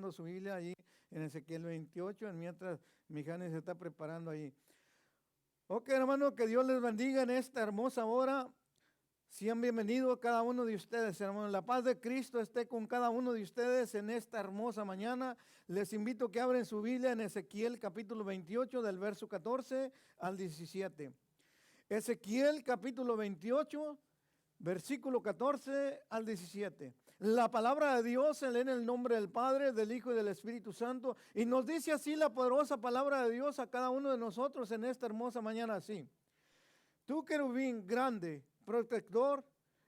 buscando su Biblia allí en Ezequiel 28, mientras mi Jani se está preparando ahí. Ok, hermano, que Dios les bendiga en esta hermosa hora. Sean bienvenidos cada uno de ustedes, hermano. La paz de Cristo esté con cada uno de ustedes en esta hermosa mañana. Les invito a que abren su Biblia en Ezequiel capítulo 28 del verso 14 al 17. Ezequiel capítulo 28, versículo 14 al 17. La palabra de Dios se lee en el nombre del Padre, del Hijo y del Espíritu Santo. Y nos dice así la poderosa palabra de Dios a cada uno de nosotros en esta hermosa mañana así. Tú, querubín grande, protector,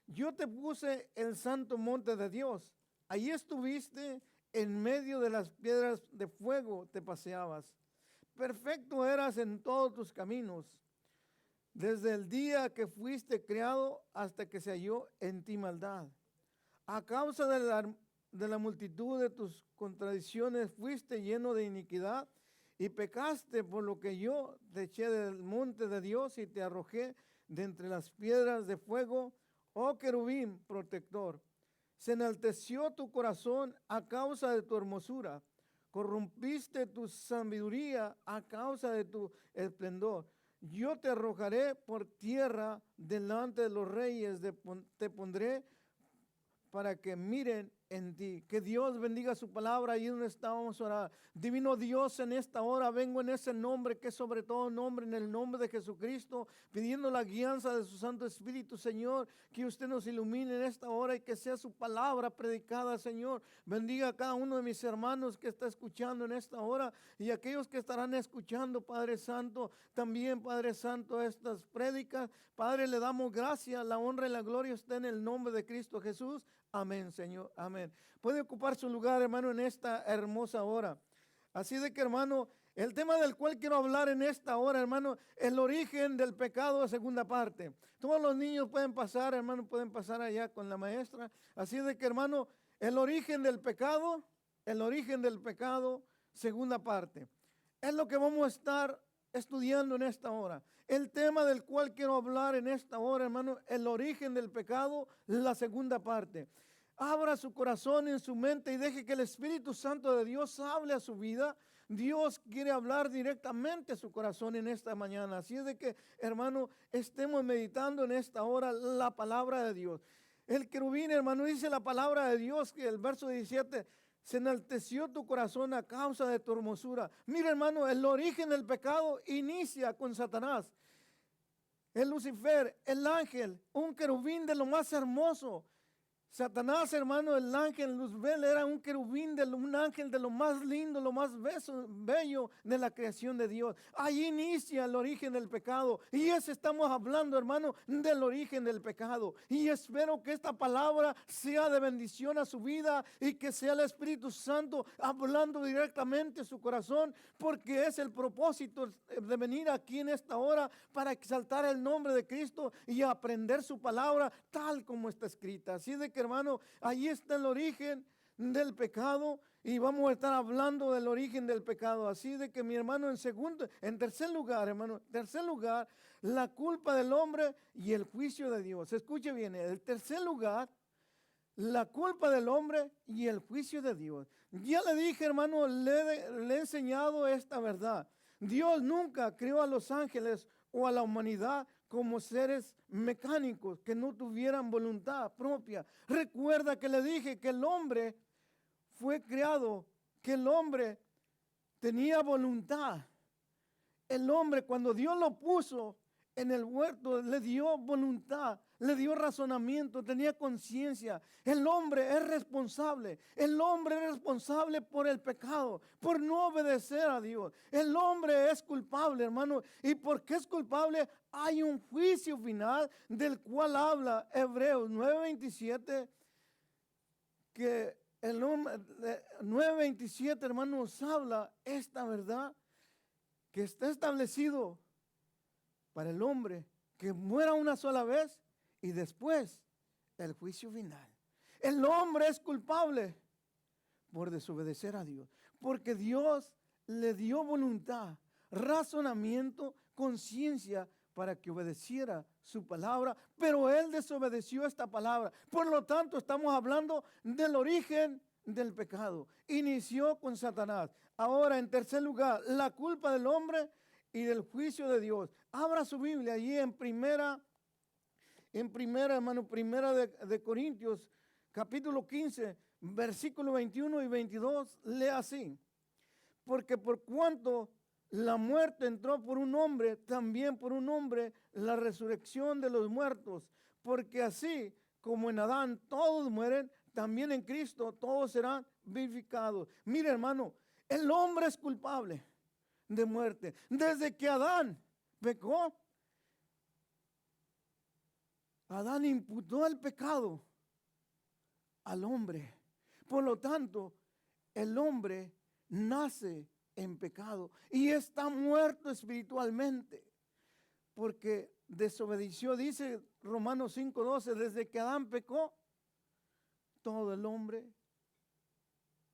yo te puse el santo monte de Dios. Allí estuviste en medio de las piedras de fuego, te paseabas. Perfecto eras en todos tus caminos, desde el día que fuiste creado hasta que se halló en ti maldad. A causa de la multitud de tus contradicciones fuiste lleno de iniquidad y pecaste, por lo que yo te eché del monte de Dios y te arrojé de entre las piedras de fuego, oh querubín protector. Se enalteció tu corazón a causa de tu hermosura, corrompiste tu sabiduría a causa de tu esplendor. Yo te arrojaré por tierra delante de los reyes, te pondré para que miren en ti. Que Dios bendiga su palabra. Ahí donde estábamos a orar. Divino Dios, en esta hora vengo en ese nombre que es sobre todo nombre, en el nombre de Jesucristo, pidiendo la guianza de su Santo Espíritu, Señor, que usted nos ilumine en esta hora y que sea su palabra predicada, Señor. Bendiga a cada uno de mis hermanos que está escuchando en esta hora y aquellos que estarán escuchando, Padre Santo, también, Padre Santo, estas prédicas. Padre, le damos gracias, la honra y la gloria está en el nombre de Cristo Jesús. Amén, Señor, amén. Puede ocupar su lugar, hermano, en esta hermosa hora. Así de que, hermano, el tema del cual quiero hablar en esta hora, hermano, el origen del pecado, segunda parte. Todos los niños pueden pasar, hermano, pueden pasar allá con la maestra. Así de que, hermano, el origen del pecado, segunda parte. Es lo que vamos a estar estudiando en esta hora. El tema del cual quiero hablar en esta hora, hermano, el origen del pecado, la segunda parte. Abra su corazón en su mente y deje que el Espíritu Santo de Dios hable a su vida. Dios quiere hablar directamente a su corazón en esta mañana. Así es de que, hermano, estemos meditando en esta hora la palabra de Dios. El querubín, hermano, dice la palabra de Dios, que el verso 17, se enalteció tu corazón a causa de tu hermosura. Mira, hermano, el origen del pecado inicia con Satanás. El Lucifer, el ángel, un querubín de lo más hermoso. Satanás, hermano, el ángel Luzbel era un querubín, un ángel de lo más lindo, lo más bello de la creación de Dios. Ahí inicia el origen del pecado. Y eso estamos hablando, hermano, del origen del pecado. Y espero que esta palabra sea de bendición a su vida y que sea el Espíritu Santo hablando directamente a su corazón, porque es el propósito de venir aquí en esta hora para exaltar el nombre de Cristo y aprender su palabra tal como está escrita. Así de que, hermano, ahí está el origen del pecado y vamos a estar hablando del origen del pecado. Así de que, mi hermano, en tercer lugar, hermano, la culpa del hombre y el juicio de Dios. Escuche bien, el tercer lugar, la culpa del hombre y el juicio de Dios. Ya le dije, hermano, le he enseñado esta verdad. Dios nunca creó a los ángeles o a la humanidad como seres mecánicos que no tuvieran voluntad propia. Recuerda que le dije que el hombre fue creado, que el hombre tenía voluntad. El hombre, cuando Dios lo puso en el huerto, le dio voluntad, le dio razonamiento, tenía conciencia. El hombre es responsable. El hombre es responsable por el pecado, por no obedecer a Dios. El hombre es culpable, hermano. ¿Y por qué es culpable? Hay un juicio final del cual habla Hebreos 9:27, que el 9:27, hermano, nos habla esta verdad que está establecido para el hombre que muera una sola vez y después el juicio final. El hombre es culpable por desobedecer a Dios, porque Dios le dio voluntad, razonamiento, conciencia para que obedeciera su palabra, pero él desobedeció esta palabra. Por lo tanto, estamos hablando del origen del pecado. Inició con Satanás. Ahora, en tercer lugar, la culpa del hombre y del juicio de Dios. Abra su Biblia allí en primera, hermano, primera de Corintios, capítulo 15, versículo 21 y 22, lee así. Porque por cuanto la muerte entró por un hombre, también por un hombre la resurrección de los muertos. Porque así como en Adán todos mueren, también en Cristo todos serán vivificados. Mire, hermano, el hombre es culpable de muerte. Desde que Adán pecó, Adán imputó el pecado al hombre. Por lo tanto, el hombre nace en pecado y está muerto espiritualmente porque desobedeció. Dice Romanos 5:12, desde que Adán pecó, todo el hombre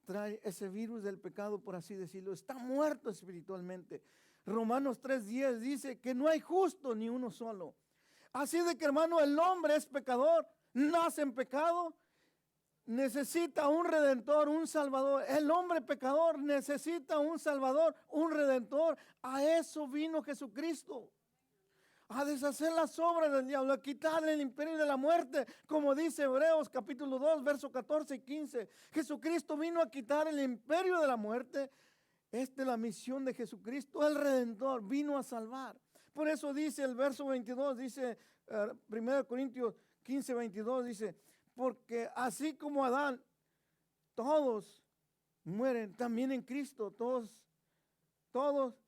trae ese virus del pecado, por así decirlo, está muerto espiritualmente. Romanos 3:10 dice que no hay justo ni uno solo. Así de que, hermano, el hombre es pecador, nace en pecado, necesita un redentor, un salvador. El hombre pecador necesita un salvador, un redentor. A eso vino Jesucristo, a deshacer las obras del diablo, a quitarle el imperio de la muerte, como dice Hebreos capítulo 2, versos 14 y 15. Jesucristo vino a quitar el imperio de la muerte. Esta es la misión de Jesucristo, el redentor, vino a salvar. Por eso dice el verso 22, dice 1 Corintios 15, 22, dice, porque así como Adán, todos mueren, también en Cristo, todos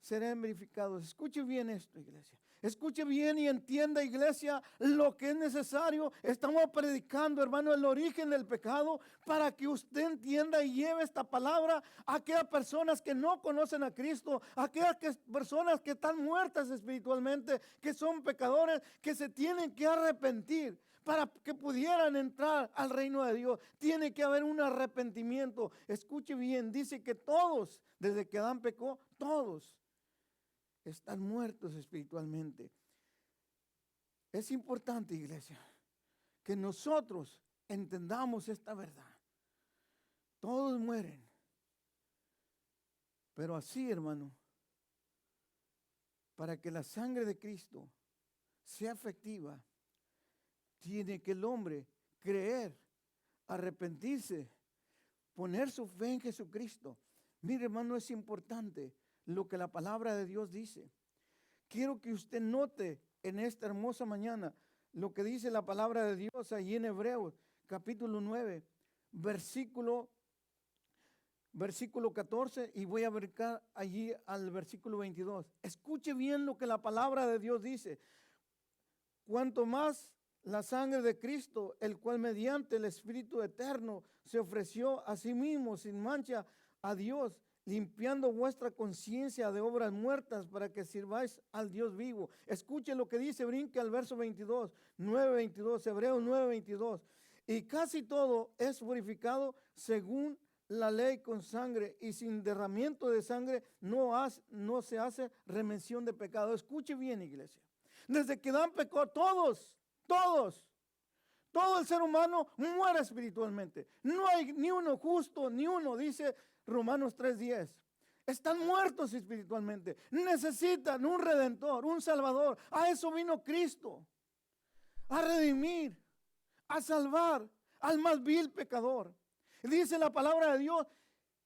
serán verificados. Escuche bien esto, iglesia. Escuche bien y entienda, iglesia, lo que es necesario. Estamos predicando, hermano, el origen del pecado para que usted entienda y lleve esta palabra a aquellas personas que no conocen a Cristo, a aquellas personas que están muertas espiritualmente, que son pecadores, que se tienen que arrepentir. Para que pudieran entrar al reino de Dios, tiene que haber un arrepentimiento. Escuche bien, dice que todos, desde que Adán pecó, todos están muertos espiritualmente. Es importante, iglesia, que nosotros entendamos esta verdad. Todos mueren. Pero así, hermano, para que la sangre de Cristo sea efectiva, tiene que el hombre creer, arrepentirse, poner su fe en Jesucristo. Mire, hermano, es importante lo que la palabra de Dios dice. Quiero que usted note en esta hermosa mañana lo que dice la palabra de Dios allí en Hebreos, capítulo 9, versículo 14, y voy a brincar allí al versículo 22. Escuche bien lo que la palabra de Dios dice. Cuanto más la sangre de Cristo, el cual mediante el Espíritu eterno se ofreció a sí mismo sin mancha a Dios, limpiando vuestra conciencia de obras muertas para que sirváis al Dios vivo. Escuche lo que dice, brinque al verso 22, 9:22, Hebreos 9:22. Y casi todo es purificado según la ley con sangre, y sin derramamiento de sangre no se hace remención de pecado. Escuche bien, iglesia. Desde que Adán pecó, todo el ser humano muere espiritualmente. No hay ni uno justo, ni uno, dice Romanos 3:10. Están muertos espiritualmente. Necesitan un redentor, un salvador. A eso vino Cristo. A redimir, a salvar al más vil pecador. Dice la palabra de Dios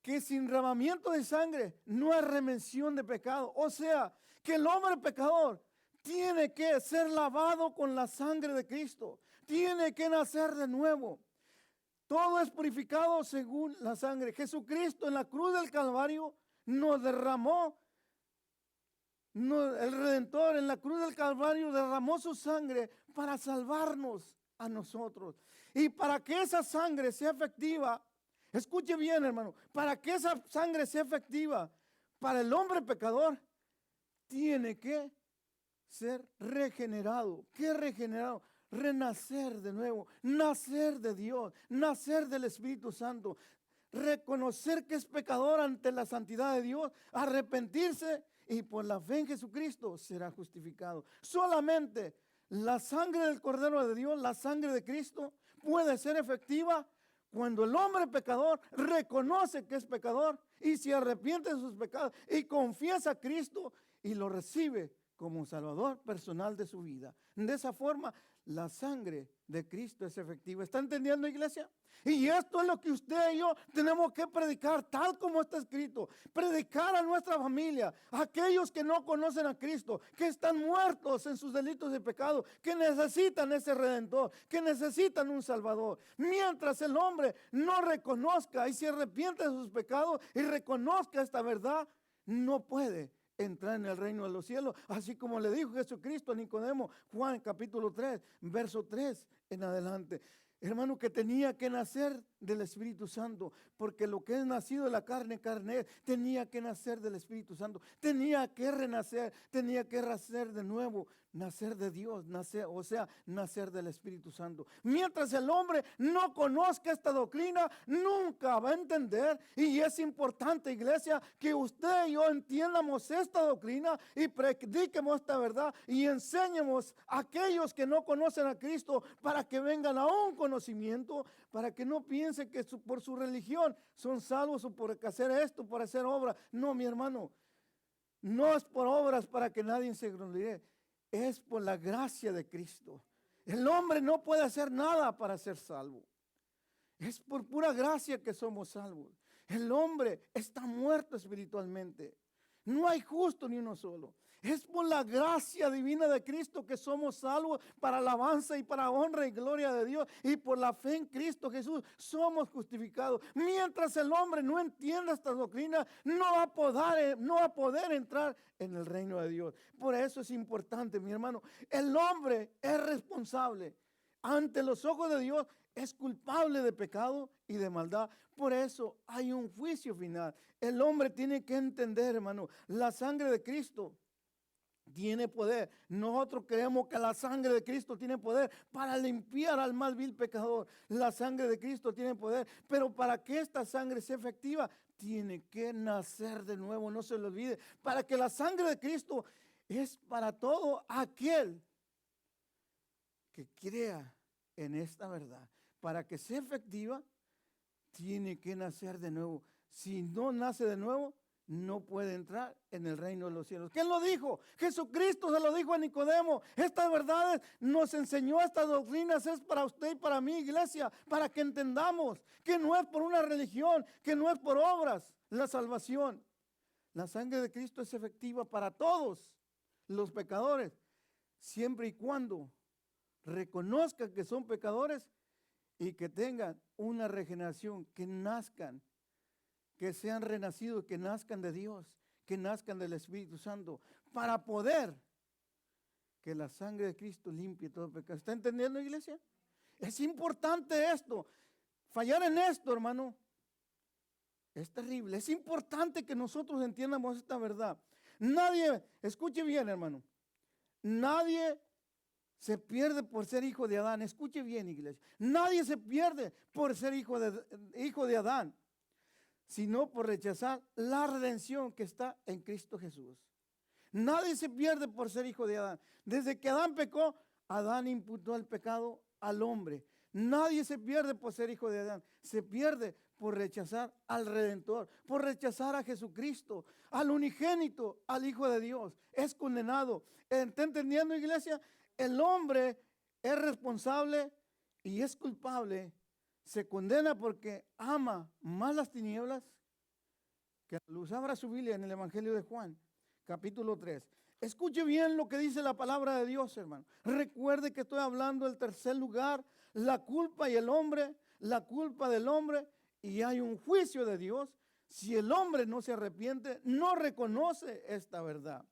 que sin derramamiento de sangre no hay remensión de pecado. O sea, que el hombre pecador tiene que ser lavado con la sangre de Cristo. Tiene que nacer de nuevo. Todo es purificado según la sangre. Jesucristo en la cruz del Calvario nos derramó, el Redentor en la cruz del Calvario derramó su sangre para salvarnos a nosotros. Y para que esa sangre sea efectiva, escuche bien, hermano, para que esa sangre sea efectiva para el hombre pecador, tiene que ser regenerado. ¿Qué regenerado? Renacer de nuevo, nacer de Dios, nacer del Espíritu Santo, reconocer que es pecador ante la santidad de Dios, arrepentirse y por la fe en Jesucristo será justificado. Solamente la sangre del Cordero de Dios, la sangre de Cristo, puede ser efectiva Cuando el hombre pecador reconoce que es pecador y se arrepiente de sus pecados y confiesa a Cristo y lo recibe como Salvador personal de su vida. De esa forma, la sangre de Cristo es efectiva. ¿Está entendiendo, iglesia? Y esto es lo que usted y yo tenemos que predicar, tal como está escrito. Predicar a nuestra familia, a aquellos que no conocen a Cristo, que están muertos en sus delitos y pecados, que necesitan ese Redentor, que necesitan un Salvador. Mientras el hombre no reconozca y se arrepiente de sus pecados y reconozca esta verdad, no puede entrar en el reino de los cielos, así como le dijo Jesucristo a Nicodemo, Juan capítulo 3, verso 3 en adelante. Hermano, que tenía que nacer del Espíritu Santo, porque lo que es nacido de la carne, carne es. Tenía que nacer del Espíritu Santo, tenía que renacer, tenía que nacer de nuevo, nacer de Dios, nacer, o sea, nacer del Espíritu Santo. Mientras el hombre no conozca esta doctrina, nunca va a entender. Y es importante, iglesia, que usted y yo entiendamos esta doctrina y prediquemos esta verdad y enseñemos a aquellos que no conocen a Cristo para que vengan a un conocimiento, para que no piensen que por su religión son salvos o por hacer esto, por hacer obras. No, mi hermano, no es por obras para que nadie se gloríe. Es por la gracia de Cristo. El hombre no puede hacer nada para ser salvo. Es por pura gracia que somos salvos. El hombre está muerto espiritualmente. No hay justo ni uno solo. Es por la gracia divina de Cristo que somos salvos para alabanza y para honra y gloria de Dios. Y por la fe en Cristo Jesús somos justificados. Mientras el hombre no entienda esta doctrina, no va a poder entrar en el reino de Dios. Por eso es importante, mi hermano. El hombre es responsable. Ante los ojos de Dios es culpable de pecado y de maldad. Por eso hay un juicio final. El hombre tiene que entender, hermano, la sangre de Cristo tiene poder. Nosotros creemos que la sangre de Cristo tiene poder para limpiar al más vil pecador. La sangre de Cristo tiene poder, pero para que esta sangre sea efectiva, tiene que nacer de nuevo, no se lo olvide. Para que la sangre de Cristo es para todo aquel que crea en esta verdad. Para que sea efectiva, tiene que nacer de nuevo. Si no nace de nuevo, no puede entrar en el reino de los cielos. ¿Quién lo dijo? Jesucristo se lo dijo a Nicodemo. Estas verdades nos enseñó, estas doctrinas es para usted y para mí, iglesia, para que entendamos que no es por una religión, que no es por obras la salvación. La sangre de Cristo es efectiva para todos los pecadores, siempre y cuando reconozcan que son pecadores y que tengan una regeneración, que nazcan, que sean renacidos, que nazcan de Dios, que nazcan del Espíritu Santo, para poder que la sangre de Cristo limpie todo pecado. ¿Está entendiendo, iglesia? Es importante esto. Fallar en esto, hermano, es terrible. Es importante que nosotros entiendamos esta verdad. Nadie, escuche bien, hermano, nadie se pierde por ser hijo de Adán. Escuche bien, iglesia. Nadie se pierde por ser hijo de Adán, sino por rechazar la redención que está en Cristo Jesús. Nadie se pierde por ser hijo de Adán. Desde que Adán pecó, Adán imputó el pecado al hombre. Nadie se pierde por ser hijo de Adán. Se pierde por rechazar al Redentor, por rechazar a Jesucristo, al unigénito, al Hijo de Dios. Es condenado. ¿Está entendiendo, iglesia? El hombre es responsable y es culpable. Se condena porque ama más las tinieblas que la luz. Abra su Biblia en el Evangelio de Juan, capítulo 3. Escuche bien lo que dice la palabra de Dios, hermano. Recuerde que estoy hablando del tercer lugar, la culpa y el hombre, la culpa del hombre, y hay un juicio de Dios. Si el hombre no se arrepiente, no reconoce esta verdad.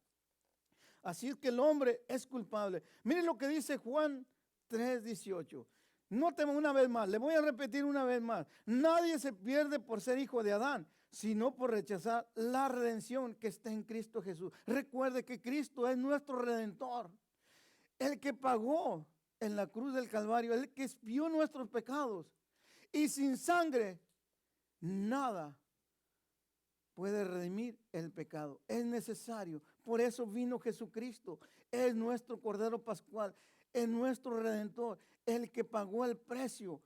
Así es que el hombre es culpable. Miren lo que dice Juan 3:18. Nóteme una vez más, le voy a repetir una vez más. Nadie se pierde por ser hijo de Adán, sino por rechazar la redención que está en Cristo Jesús. Recuerde que Cristo es nuestro Redentor, el que pagó en la cruz del Calvario, el que expió nuestros pecados. Y sin sangre, nada puede redimir el pecado. Es necesario. Por eso vino Jesucristo. Es nuestro Cordero Pascual. Es nuestro Redentor. El que pagó el precio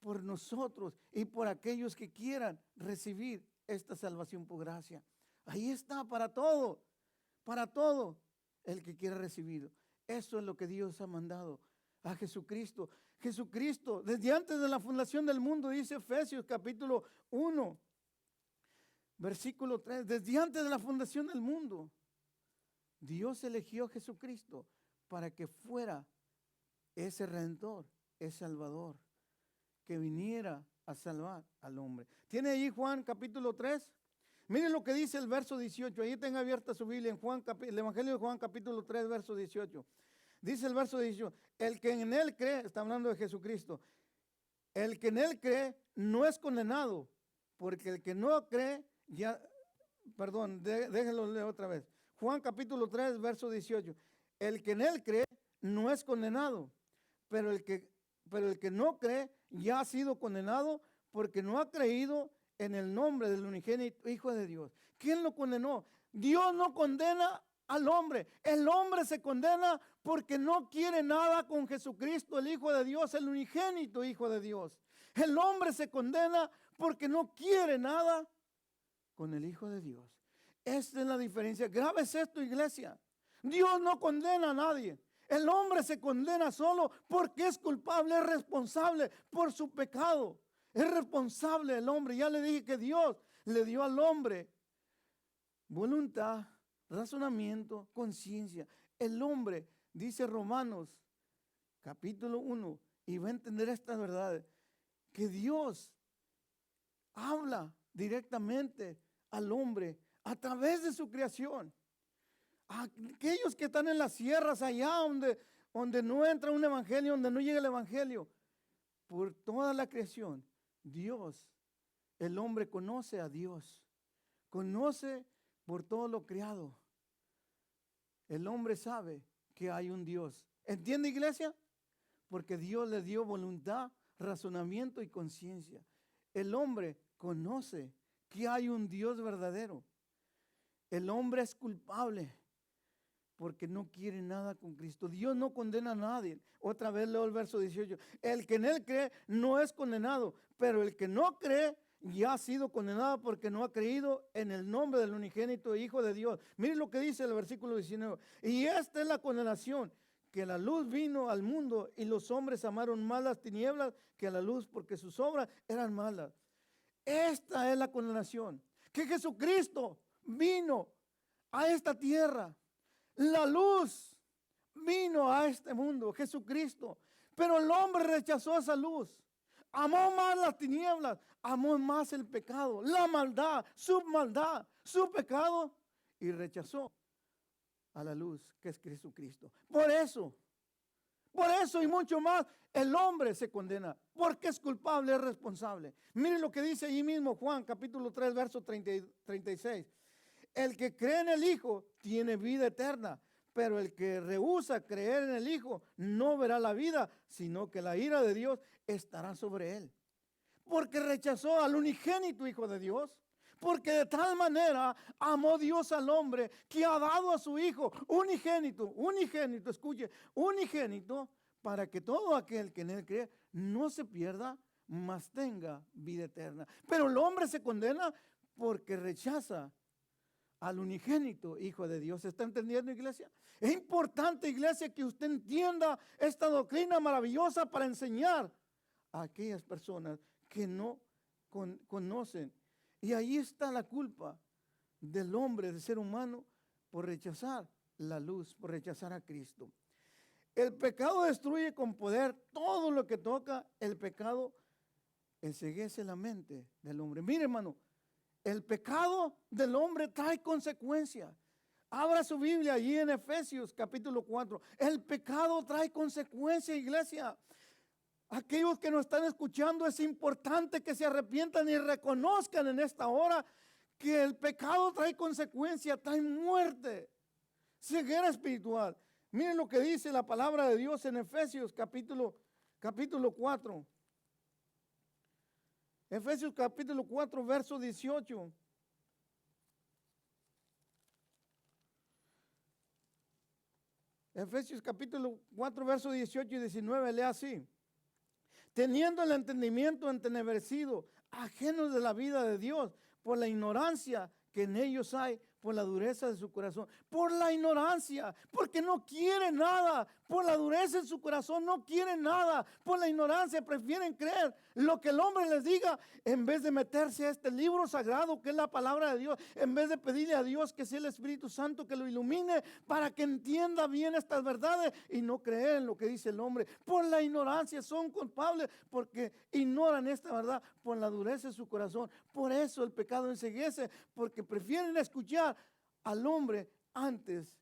por nosotros y por aquellos que quieran recibir esta salvación por gracia. Ahí está para todo el que quiera recibirlo. Eso es lo que Dios ha mandado a Jesucristo. Jesucristo, desde antes de la fundación del mundo, dice Efesios capítulo 1, versículo 3, desde antes de la fundación del mundo, Dios eligió a Jesucristo para que fuera ese redentor, ese salvador, que viniera a salvar al hombre. ¿Tiene ahí Juan capítulo 3? Miren lo que dice el verso 18. Ahí tenga abierta su Biblia en Juan, el Evangelio de Juan capítulo 3, verso 18. Dice el verso 18, el que en él cree, está hablando de Jesucristo, el que en él cree no es condenado, porque el que no cree, déjenlo leer otra vez. Juan capítulo 3, verso 18. El que en él cree no es condenado, pero el que no cree ya ha sido condenado porque no ha creído en el nombre del unigénito Hijo de Dios. ¿Quién lo condenó? Dios no condena al hombre. El hombre se condena porque no quiere nada con Jesucristo, el Hijo de Dios, el unigénito Hijo de Dios. El hombre se condena porque no quiere nada con el Hijo de Dios. Esta es la diferencia. Grave es esto, iglesia. Dios no condena a nadie. El hombre se condena solo porque es culpable, es responsable por su pecado. Es responsable el hombre. Ya le dije que Dios le dio al hombre voluntad, razonamiento, conciencia. El hombre, dice Romanos capítulo 1, y va a entender esta verdad, que Dios habla directamente al hombre a través de su creación. Aquellos que están en las sierras allá donde no entra un evangelio, donde no llega el evangelio, por toda la creación, Dios, el hombre conoce a Dios, conoce por todo lo creado. El hombre sabe que hay un Dios. ¿Entiende, iglesia? Porque Dios le dio voluntad, razonamiento y conciencia. El hombre conoce que hay un Dios verdadero. El hombre es culpable porque no quiere nada con Cristo. Dios no condena a nadie. Otra vez leo el verso 18. El que en él cree no es condenado, pero el que no cree ya ha sido condenado porque no ha creído en el nombre del unigénito Hijo de Dios. Miren lo que dice el versículo 19. Y esta es la condenación, que la luz vino al mundo y los hombres amaron más las tinieblas que la luz porque sus obras eran malas. Esta es la condenación, que Jesucristo vino a esta tierra. La luz vino a este mundo, Jesucristo. Pero el hombre rechazó esa luz. Amó más las tinieblas, amó más el pecado, la maldad, su pecado, y rechazó a la luz que es Jesucristo. Por eso y mucho más, el hombre se condena, porque es culpable, es responsable. Miren lo que dice allí mismo Juan, capítulo 3, verso 36. El que cree en el Hijo tiene vida eterna, pero el que rehúsa creer en el Hijo no verá la vida, sino que la ira de Dios estará sobre él. Porque rechazó al unigénito Hijo de Dios. Porque de tal manera amó Dios al hombre que ha dado a su Hijo unigénito, escuche, unigénito, para que todo aquel que en él cree no se pierda, mas tenga vida eterna. Pero el hombre se condena porque rechaza al unigénito Hijo de Dios. ¿Está entendiendo, iglesia? Es importante, iglesia, que usted entienda esta doctrina maravillosa para enseñar a aquellas personas que no conocen. Y ahí está la culpa del hombre, del ser humano, por rechazar la luz, por rechazar a Cristo. El pecado destruye con poder todo lo que toca. El pecado enceguece la mente del hombre. Mire, hermano, el pecado del hombre trae consecuencias. Abra su Biblia allí en Efesios capítulo 4. El pecado trae consecuencias, iglesia. Aquellos que nos están escuchando, es importante que se arrepientan y reconozcan en esta hora que el pecado trae consecuencias, trae muerte, ceguera espiritual. Miren lo que dice la palabra de Dios en Efesios capítulo 4. Efesios capítulo 4, verso 18. Efesios capítulo 4, verso 18 y 19, lea así. teniendo el entendimiento entenebrecido, ajenos de la vida de Dios, por la ignorancia que en ellos hay, por la dureza de su corazón, por la ignorancia, porque no quieren nada, por la dureza de su corazón no quieren nada, por la ignorancia prefieren creer lo que el hombre les diga en vez de meterse a este libro sagrado que es la palabra de Dios, en vez de pedirle a Dios que sea el Espíritu Santo que lo ilumine para que entienda bien estas verdades y no creer en lo que dice el hombre. Por la ignorancia son culpables porque ignoran esta verdad, por la dureza de su corazón. Por eso el pecado enceguece, porque prefieren escuchar al hombre antes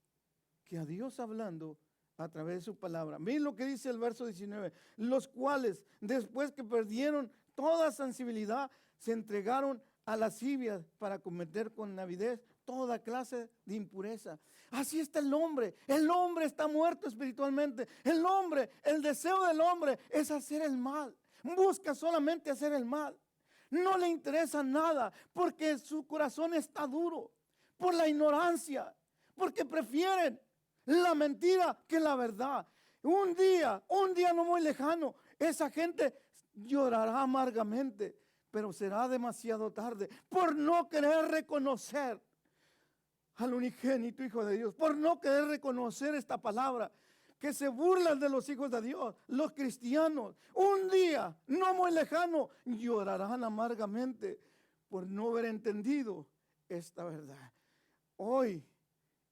que a Dios hablando a través de su palabra. Miren lo que dice el verso 19. Los cuales, después que perdieron toda sensibilidad, se entregaron a lascivias para cometer con avidez toda clase de impureza. Así está el hombre. El hombre está muerto espiritualmente. El hombre, el deseo del hombre es hacer el mal. Busca solamente hacer el mal. No le interesa nada porque su corazón está duro. Por la ignorancia, porque prefieren la mentira que la verdad. Un día no muy lejano, esa gente llorará amargamente, pero será demasiado tarde por no querer reconocer al unigénito Hijo de Dios, por no querer reconocer esta palabra, que se burlan de los hijos de Dios, los cristianos. Un día no muy lejano llorarán amargamente por no haber entendido esta verdad. Hoy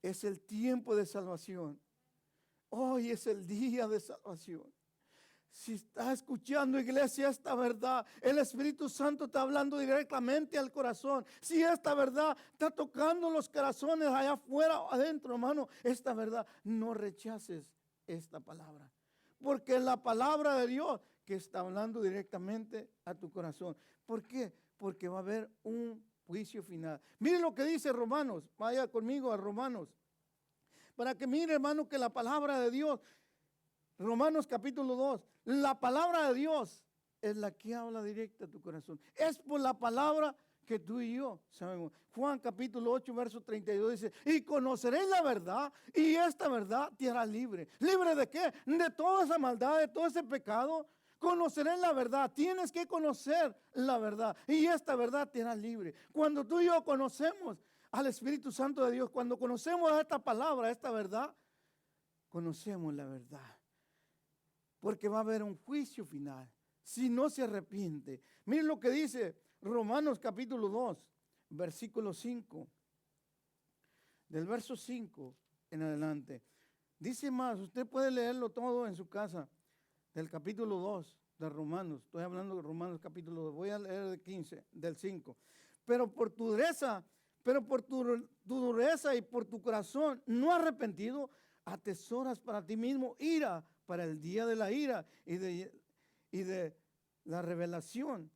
es el tiempo de salvación. Hoy es el día de salvación. Si está escuchando, iglesia, esta verdad, el Espíritu Santo está hablando directamente al corazón. Si esta verdad está tocando los corazones allá afuera o adentro, hermano, esta verdad, no rechaces esta palabra. Porque es la palabra de Dios que está hablando directamente a tu corazón. ¿Por qué? Porque va a haber un juicio final. Miren lo que dice Romanos. Vaya conmigo a Romanos. Para que mire, hermano, que la palabra de Dios, Romanos capítulo 2, la palabra de Dios es la que habla directa a tu corazón. Es por la palabra que tú y yo sabemos. Juan capítulo 8, verso 32 dice, y conoceréis la verdad, y esta verdad te hará libre. ¿Libre de qué? De toda esa maldad, de todo ese pecado. Conoceré la verdad. Tienes que conocer la verdad. Y esta verdad te hará libre. Cuando tú y yo conocemos al Espíritu Santo de Dios, cuando conocemos esta palabra, esta verdad, conocemos la verdad. Porque va a haber un juicio final. Si no se arrepiente. Miren lo que dice Romanos capítulo 2, versículo 5. Del verso 5 en adelante. Dice más, usted puede leerlo todo en su casa. Del capítulo 2 de Romanos, estoy hablando de Romanos capítulo 2, voy a leer del 15, del 5. Pero por tu dureza y por tu corazón no arrepentido, atesoras para ti mismo ira para el día de la ira y de la revelación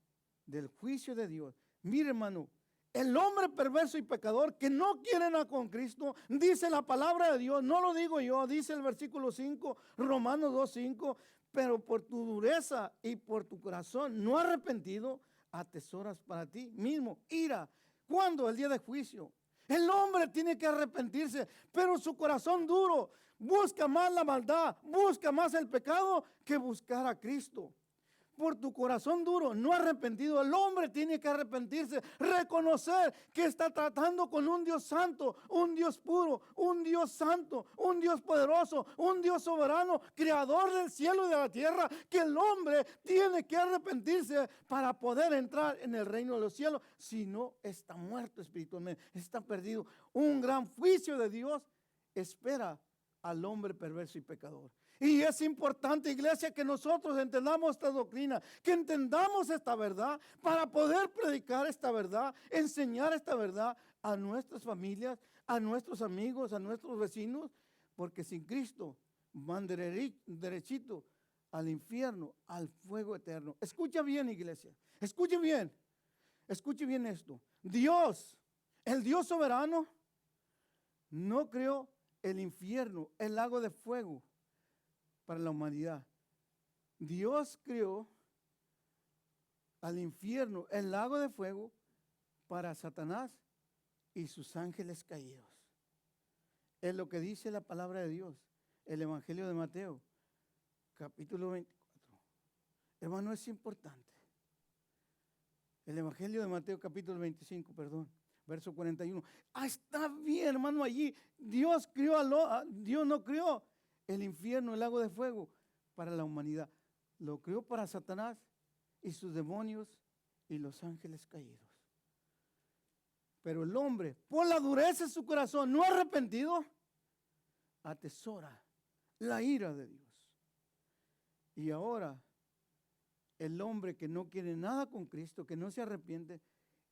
del juicio de Dios. Mire, hermano, el hombre perverso y pecador que no quiere nada con Cristo, dice la palabra de Dios, no lo digo yo, dice el versículo 5, Romanos 2:5, pero por tu dureza y por tu corazón no arrepentido, atesoras para ti mismo ira. ¿Cuándo? El día de juicio. El hombre tiene que arrepentirse, pero su corazón duro busca más la maldad, busca más el pecado que buscar a Cristo. Por tu corazón duro, no arrepentido, el hombre tiene que arrepentirse, reconocer que está tratando con un Dios santo, un Dios puro, un Dios santo, un Dios poderoso, un Dios soberano, creador del cielo y de la tierra, que el hombre tiene que arrepentirse para poder entrar en el reino de los cielos. Si no, está muerto espiritualmente, está perdido. Un gran juicio de Dios espera al hombre perverso y pecador. Y es importante, iglesia, que nosotros entendamos esta doctrina, que entendamos esta verdad para poder predicar esta verdad, enseñar esta verdad a nuestras familias, a nuestros amigos, a nuestros vecinos, porque sin Cristo van derechito al infierno, al fuego eterno. Escucha bien, iglesia, escuche bien esto. Dios, el Dios soberano, no creó el infierno, el lago de fuego para la humanidad. Dios creó al infierno, el lago de fuego, para Satanás y sus ángeles caídos. Es lo que dice la palabra de Dios, el Evangelio de Mateo, capítulo 24. Hermano, es importante. El Evangelio de Mateo capítulo 25, perdón, verso 41. Está bien, hermano, allí. Dios no creó el infierno, el lago de fuego para la humanidad. Lo creó para Satanás y sus demonios y los ángeles caídos. Pero el hombre, por la dureza de su corazón, no arrepentido, atesora la ira de Dios. Y ahora, el hombre que no quiere nada con Cristo, que no se arrepiente,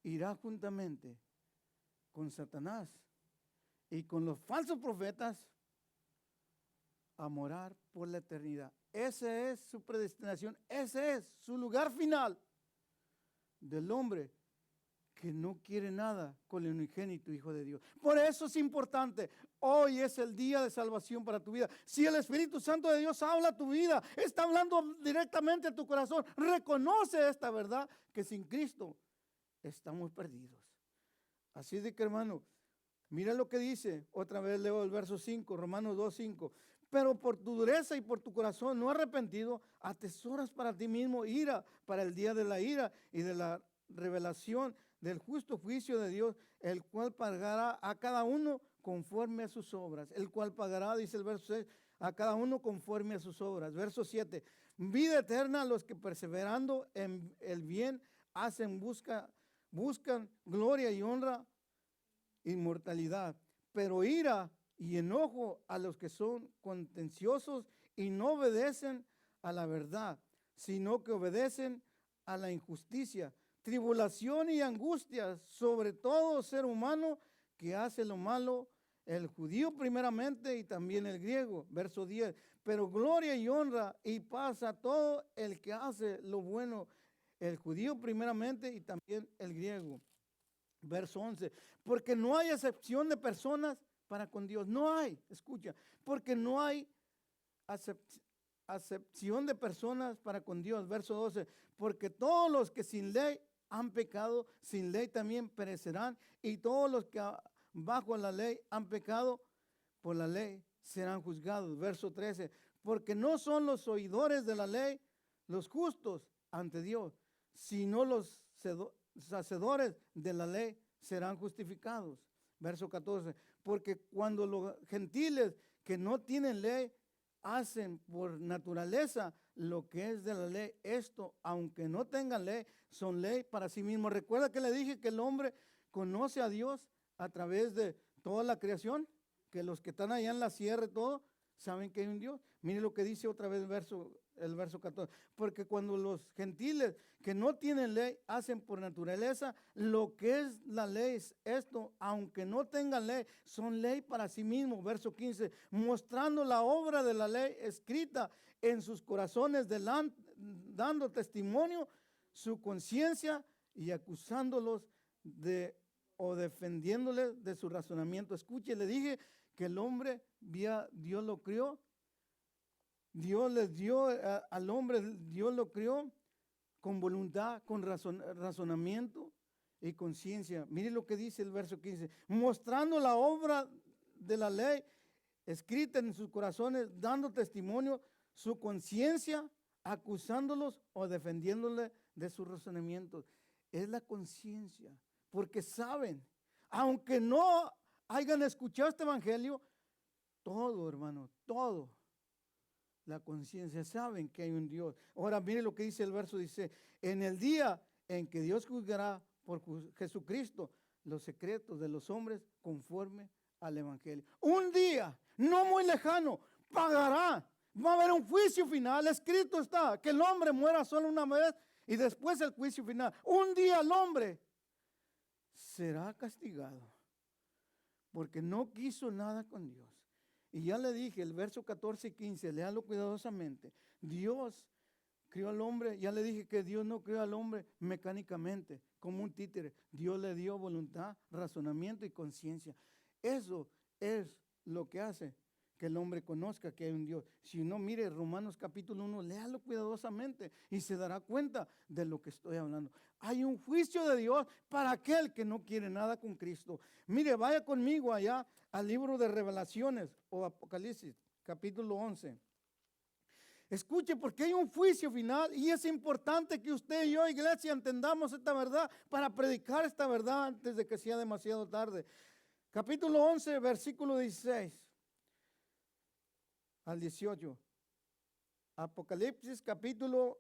irá juntamente con Satanás y con los falsos profetas a morar por la eternidad. Esa es su predestinación, ese es su lugar final del hombre que no quiere nada con el unigénito Hijo de Dios. Por eso es importante. Hoy es el día de salvación para tu vida. Si el Espíritu Santo de Dios habla a tu vida, está hablando directamente a tu corazón, reconoce esta verdad, que sin Cristo estamos perdidos. Así de que, hermano, mira lo que dice. Otra vez leo el verso 5, Romanos 2:5. Pero por tu dureza y por tu corazón no arrepentido, atesoras para ti mismo ira para el día de la ira y de la revelación del justo juicio de Dios, el cual pagará a cada uno conforme a sus obras. El cual pagará, dice el verso 6, a cada uno conforme a sus obras. Verso 7, vida eterna a los que perseverando en el bien buscan gloria y honra, inmortalidad. Pero ira y enojo a los que son contenciosos y no obedecen a la verdad, sino que obedecen a la injusticia. Tribulación y angustia sobre todo ser humano que hace lo malo, el judío primeramente y también el griego. Verso 10, pero gloria y honra y paz a todo el que hace lo bueno, el judío primeramente y también el griego. Verso 11, porque no hay acepción de personas para con Dios. No hay, escucha, porque no hay acepción de personas para con Dios. Verso 12, porque todos los que sin ley han pecado, sin ley también perecerán, y todos los que bajo la ley han pecado, por la ley serán juzgados. Verso 13, porque no son los oidores de la ley los justos ante Dios, sino los hacedores de la ley serán justificados. Verso 14, porque cuando los gentiles que no tienen ley hacen por naturaleza lo que es de la ley, esto, aunque no tengan ley, son ley para sí mismos. Recuerda que le dije que el hombre conoce a Dios a través de toda la creación, que los que están allá en la sierra y todo, saben que hay un Dios. Mire lo que dice otra vez el verso 14. Porque cuando los gentiles que no tienen ley hacen por naturaleza lo que es la ley, esto, aunque no tengan ley, son ley para sí mismos. Verso 15. Mostrando la obra de la ley escrita en sus corazones, dando testimonio su conciencia y acusándolos o defendiéndoles de su razonamiento. Escuche, le dije que el hombre, Dios lo crió. Dios les dio al hombre, Dios lo crió con voluntad, con razonamiento y conciencia. Mire lo que dice el verso 15. Mostrando la obra de la ley escrita en sus corazones, dando testimonio su conciencia, acusándolos o defendiéndole de sus razonamientos. Es la conciencia, porque saben, aunque no hayan escuchado este evangelio, todo, hermano, todo, la conciencia, saben que hay un Dios. Ahora mire lo que dice el verso, dice, en el día en que Dios juzgará por Jesucristo los secretos de los hombres conforme al evangelio. Un día, no muy lejano, pagará. Va a haber un juicio final. Escrito está que el hombre muera solo una vez y después el juicio final. Un día el hombre será castigado porque no quiso nada con Dios. Y ya le dije, el verso 14 y 15, léalo cuidadosamente. Dios crió al hombre, ya le dije que Dios no crió al hombre mecánicamente, como un títere. Dios le dio voluntad, razonamiento y conciencia. Eso es lo que hace que el hombre conozca que hay un Dios. Si no, mire Romanos capítulo 1, léalo cuidadosamente y se dará cuenta de lo que estoy hablando. Hay un juicio de Dios para aquel que no quiere nada con Cristo. Mire, vaya conmigo allá al libro de Revelaciones o Apocalipsis, capítulo 11. Escuche, porque hay un juicio final y es importante que usted y yo, iglesia, entendamos esta verdad para predicar esta verdad antes de que sea demasiado tarde. Capítulo 11, versículo 16 al 18. Apocalipsis capítulo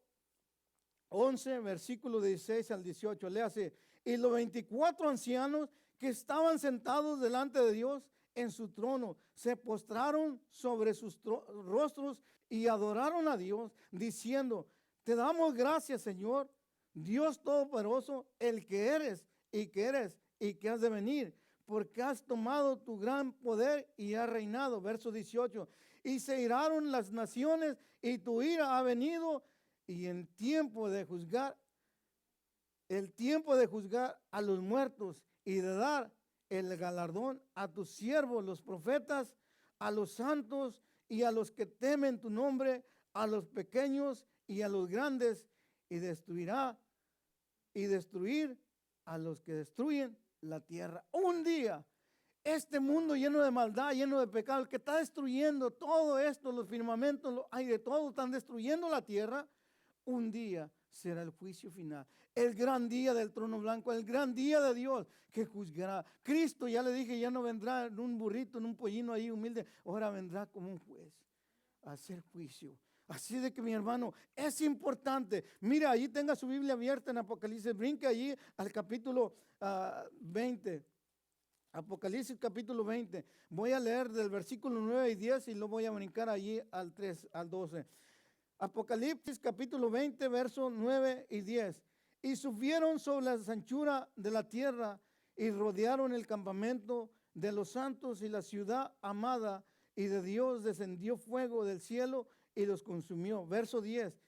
11, versículo 16 al 18. Léase. Y los 24 ancianos que estaban sentados delante de Dios en su trono se postraron sobre sus rostros y adoraron a Dios, diciendo: te damos gracias, Señor, Dios Todopoderoso, el que eres y que has de venir, porque has tomado tu gran poder y has reinado. Verso 18. Y se iraron las naciones y tu ira ha venido, y el tiempo de juzgar a los muertos y de dar el galardón a tus siervos, los profetas, a los santos y a los que temen tu nombre, a los pequeños y a los grandes, y destruir a los que destruyen la tierra. Un día, este mundo lleno de maldad, lleno de pecado, el que está destruyendo todo esto, los firmamentos, los aires, todo están destruyendo la tierra. Un día será el juicio final, el gran día del trono blanco, el gran día de Dios que juzgará. Cristo, ya le dije, ya no vendrá en un burrito, en un pollino ahí humilde, ahora vendrá como un juez a hacer juicio. Así de que, mi hermano, es importante. Mira, ahí tenga su Biblia abierta en Apocalipsis, brinque allí al capítulo 20. Apocalipsis capítulo 20. Voy a leer del versículo 9 y 10 y lo voy a brincar allí al 3, al 12. Apocalipsis capítulo 20, versos 9 y 10. Y subieron sobre la anchura de la tierra y rodearon el campamento de los santos y la ciudad amada, y de Dios descendió fuego del cielo y los consumió. Verso 10.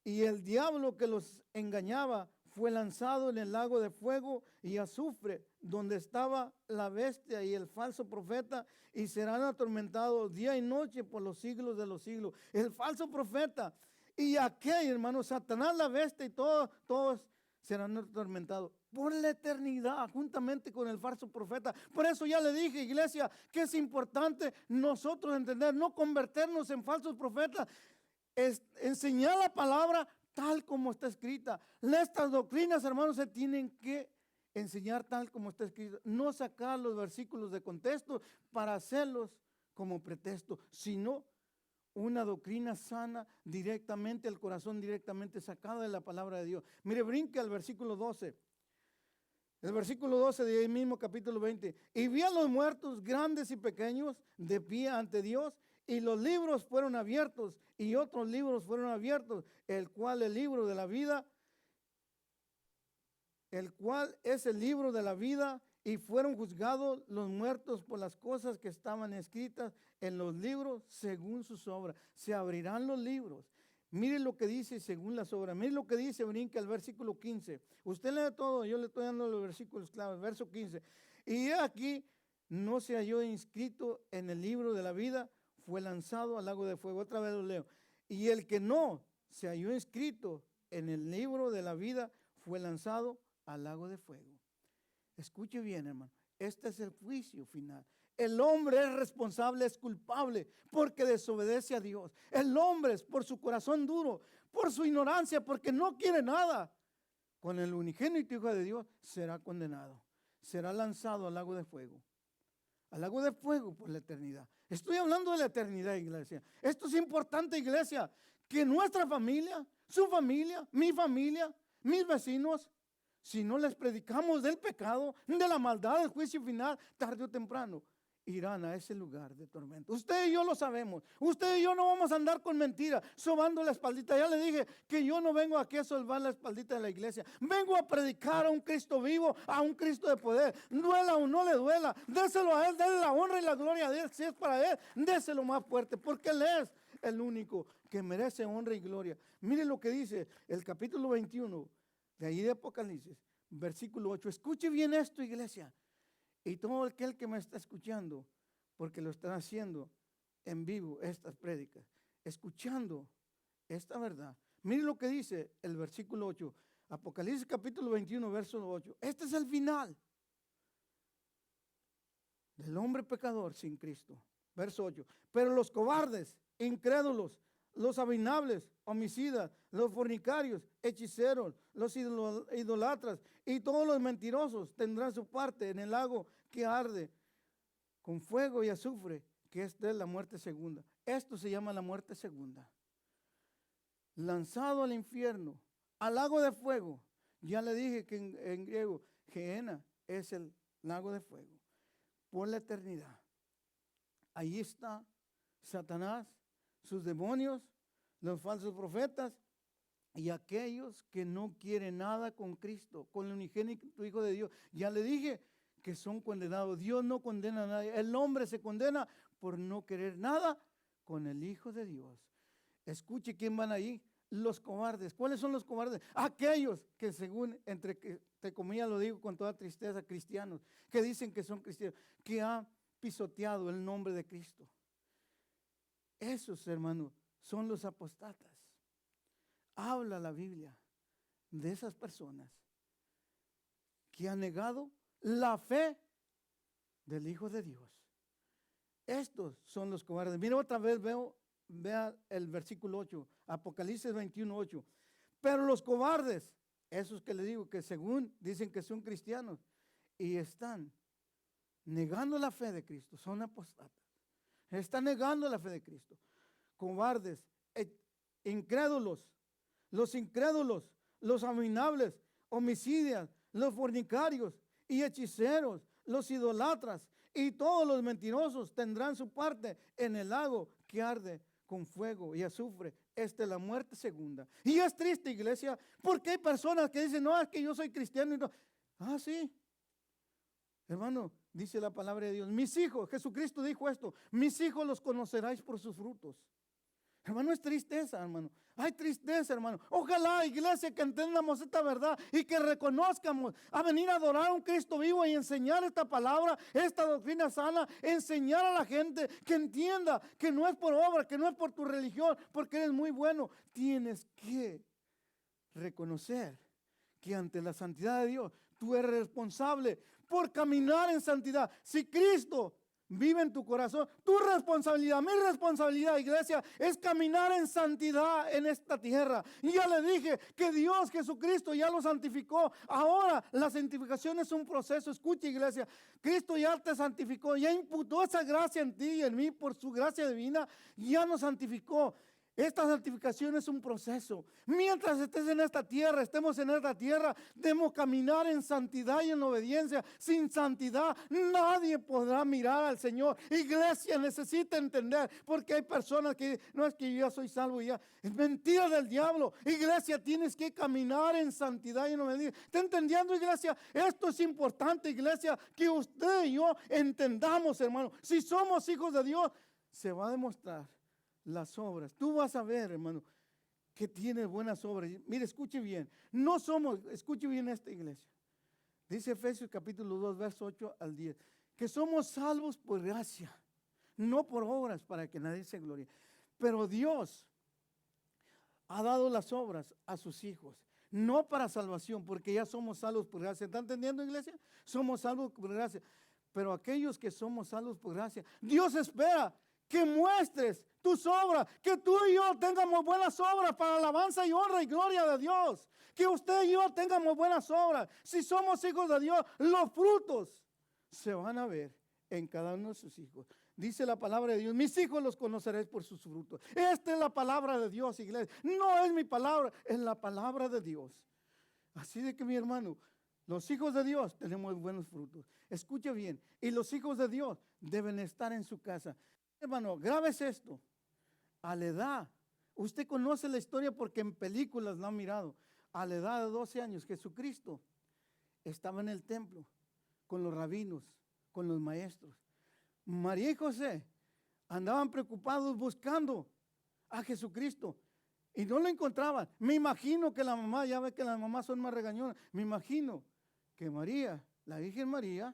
Y el diablo que los engañaba fue lanzado en el lago de fuego y azufre, donde estaba la bestia y el falso profeta, y serán atormentados día y noche por los siglos de los siglos. El falso profeta y aquel, hermano, Satanás, la bestia y todos serán atormentados por la eternidad, juntamente con el falso profeta. Por eso ya le dije, iglesia, que es importante nosotros entender, no convertirnos en falsos profetas, es enseñar la palabra tal como está escrita. Estas doctrinas, hermanos, se tienen que enseñar tal como está escrito. No sacar los versículos de contexto para hacerlos como pretexto, sino una doctrina sana directamente al corazón, directamente sacada de la palabra de Dios. Mire, brinque al versículo 12. El versículo 12 de ahí mismo capítulo 20. Y vi a los muertos, grandes y pequeños, de pie ante Dios, y los libros fueron abiertos, y otros libros fueron abiertos, el cual es el libro de la vida, y fueron juzgados los muertos por las cosas que estaban escritas en los libros según sus obras. Se abrirán los libros. Mire lo que dice según las obras. Mire lo que dice, brinca el versículo 15. Usted lee todo, yo le estoy dando los versículos claves. Verso 15. Y aquí no se halló inscrito en el libro de la vida, fue lanzado al lago de fuego. Otra vez lo leo. Y el que no se halló inscrito en el libro de la vida fue lanzado al lago de fuego. Escuche bien, hermano. Este es el juicio final. El hombre es responsable, es culpable porque desobedece a Dios. El hombre es por su corazón duro, por su ignorancia, porque no quiere nada. Con el unigénito Hijo de Dios será condenado. Será lanzado al lago de fuego. Al lago de fuego por la eternidad. Estoy hablando de la eternidad, iglesia. Esto es importante, iglesia. Que nuestra familia, su familia, mi familia, mis vecinos, si no les predicamos del pecado, de la maldad, del juicio final, tarde o temprano, irán a ese lugar de tormento. Usted y yo lo sabemos. Usted y yo no vamos a andar con mentiras, sobando la espaldita. Ya le dije que yo no vengo aquí a sobar la espaldita de la iglesia. Vengo a predicar a un Cristo vivo, a un Cristo de poder. Duela o no le duela, déselo a Él, déle la honra y la gloria a Él. Si es para Él, déselo más fuerte, porque Él es el único que merece honra y gloria. Mire lo que dice el capítulo 21 de ahí de Apocalipsis, versículo 8. Escuche bien esto, iglesia. Y todo aquel que me está escuchando, porque lo están haciendo en vivo estas prédicas, escuchando esta verdad. Mire lo que dice el versículo 8. Apocalipsis capítulo 21, verso 8. Este es el final del hombre pecador sin Cristo. Verso 8. Pero los cobardes, incrédulos, los abominables, homicidas, los fornicarios, hechiceros, los idolatras y todos los mentirosos tendrán su parte en el lago que arde con fuego y azufre, que esta es la muerte segunda. Esto se llama la muerte segunda. Lanzado al infierno, al lago de fuego. Ya le dije que en griego, Gehenna es el lago de fuego, por la eternidad. Ahí está Satanás, sus demonios, los falsos profetas y aquellos que no quieren nada con Cristo, con el unigénito Hijo de Dios. Ya le dije que son condenados. Dios no condena a nadie. El hombre se condena por no querer nada con el Hijo de Dios. Escuche quién van ahí. Los cobardes. ¿Cuáles son los cobardes? Aquellos que según, entre comillas lo digo con toda tristeza, cristianos, que dicen que son cristianos, que han pisoteado el nombre de Cristo. Esos, hermanos, son los apostatas. Habla la Biblia de esas personas que han negado la fe del Hijo de Dios. Estos son los cobardes. Mira, otra vez vea el versículo 8, Apocalipsis 21:8. Pero los cobardes, esos que le digo que según dicen que son cristianos y están negando la fe de Cristo, son apostatas. Están negando la fe de Cristo. Cobardes, incrédulos, los abominables, homicidas, los fornicarios y hechiceros, los idolatras y todos los mentirosos tendrán su parte en el lago que arde con fuego y azufre. Esta es la muerte segunda. Y es triste, iglesia, porque hay personas que dicen, no, es que yo soy cristiano. Y no. Ah, sí. Hermano, dice la palabra de Dios, mis hijos, Jesucristo dijo esto, mis hijos los conoceráis por sus frutos. Hermano, es tristeza, hermano. Hay tristeza, hermano. Ojalá, iglesia, que entendamos esta verdad y que reconozcamos a venir a adorar a un Cristo vivo y enseñar esta palabra, esta doctrina sana, enseñar a la gente que entienda que no es por obra, que no es por tu religión, porque eres muy bueno. Tienes que reconocer que ante la santidad de Dios, tú eres responsable por caminar en santidad. Si Cristo vive en tu corazón, tu responsabilidad, mi responsabilidad, iglesia, es caminar en santidad en esta tierra. Y ya le dije que Dios Jesucristo ya lo santificó. Ahora la santificación es un proceso. Escucha, iglesia, Cristo ya te santificó, ya imputó esa gracia en ti y en mí por su gracia divina, ya nos santificó. Esta santificación es un proceso. Mientras estés en esta tierra, estemos en esta tierra, debemos caminar en santidad y en obediencia. Sin santidad nadie podrá mirar al Señor. Iglesia necesita entender, porque hay personas que no es que yo ya soy salvo y ya. Es mentira del diablo. Iglesia, tienes que caminar en santidad y en obediencia. ¿Está entendiendo, iglesia? Esto es importante, iglesia, que usted y yo entendamos, hermano. Si somos hijos de Dios, se va a demostrar las obras. Tú vas a ver, hermano, que tiene buenas obras. Mire, escuche bien. No somos, escuche bien esta iglesia. Dice Efesios capítulo 2, verso 8 al 10, que somos salvos por gracia, no por obras para que nadie se glorie. Pero Dios ha dado las obras a sus hijos, no para salvación, porque ya somos salvos por gracia. ¿Está entendiendo, iglesia? Somos salvos por gracia. Pero aquellos que somos salvos por gracia, Dios espera que muestres tus obras, que tú y yo tengamos buenas obras para alabanza y honra y gloria de Dios. Que usted y yo tengamos buenas obras. Si somos hijos de Dios, los frutos se van a ver en cada uno de sus hijos. Dice la palabra de Dios, mis hijos los conoceréis por sus frutos. Esta es la palabra de Dios, iglesia. No es mi palabra, es la palabra de Dios. Así de que, mi hermano, los hijos de Dios tenemos buenos frutos. Escuche bien, y los hijos de Dios deben estar en su casa. Hermano, grabes esto. A la edad, usted conoce la historia porque en películas la han mirado. A la edad de 12 años, Jesucristo estaba en el templo con los rabinos, con los maestros. María y José andaban preocupados buscando a Jesucristo y no lo encontraban. Me imagino que la mamá, ya ve que las mamás son más regañonas, me imagino que María, la Virgen María,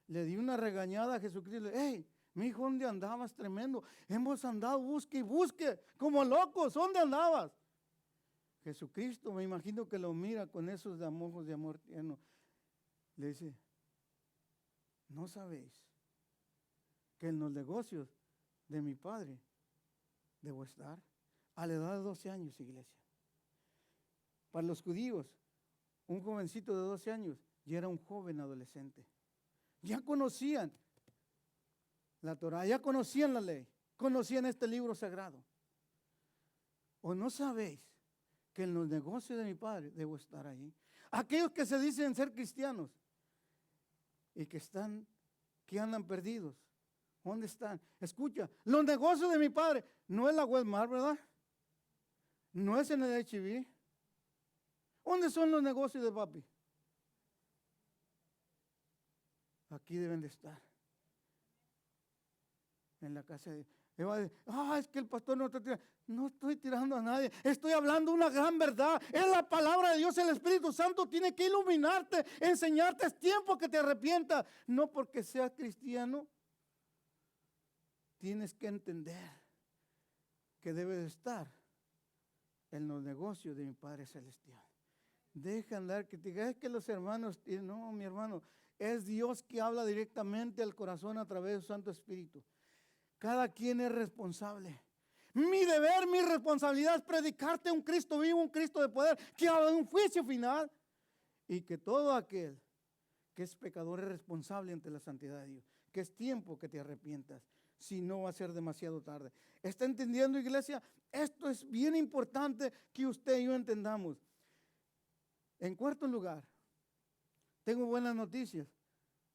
le dio una regañada a Jesucristo. ¡Hey! Mi hijo, ¿dónde andabas? Tremendo. Hemos andado, busque y busque, como locos. ¿Dónde andabas? Jesucristo, me imagino que lo mira con esos ojos de amor tierno. Le dice, ¿no sabéis que en los negocios de mi Padre debo estar? a la edad de 12 años, iglesia. Para los judíos, un jovencito de 12 años ya era un joven adolescente. Ya conocían la Torah, ya conocían la ley, conocían este libro sagrado. ¿O no sabéis que en los negocios de mi Padre debo estar allí? Aquellos que se dicen ser cristianos y que andan perdidos, ¿dónde están? Escucha, los negocios de mi Padre, no es la Walmart, ¿verdad? No es en el H-E-B. ¿Dónde son los negocios de papi? Aquí deben de estar. En la casa de Dios. Es que el pastor no está tirando. No estoy tirando a nadie. Estoy hablando una gran verdad. Es la palabra de Dios. El Espíritu Santo tiene que iluminarte, enseñarte. Es tiempo que te arrepientas. No porque seas cristiano. Tienes que entender que debes estar en los negocios de mi Padre Celestial. Deja andar que te diga, es que los hermanos, no, mi hermano, es Dios que habla directamente al corazón a través de su Santo Espíritu. Cada quien es responsable. Mi deber, mi responsabilidad es predicarte un Cristo vivo, un Cristo de poder, que haga un juicio final y que todo aquel que es pecador es responsable ante la santidad de Dios. Que es tiempo que te arrepientas, si no va a ser demasiado tarde. ¿Está entendiendo, iglesia? Esto es bien importante que usted y yo entendamos. En cuarto lugar, tengo buenas noticias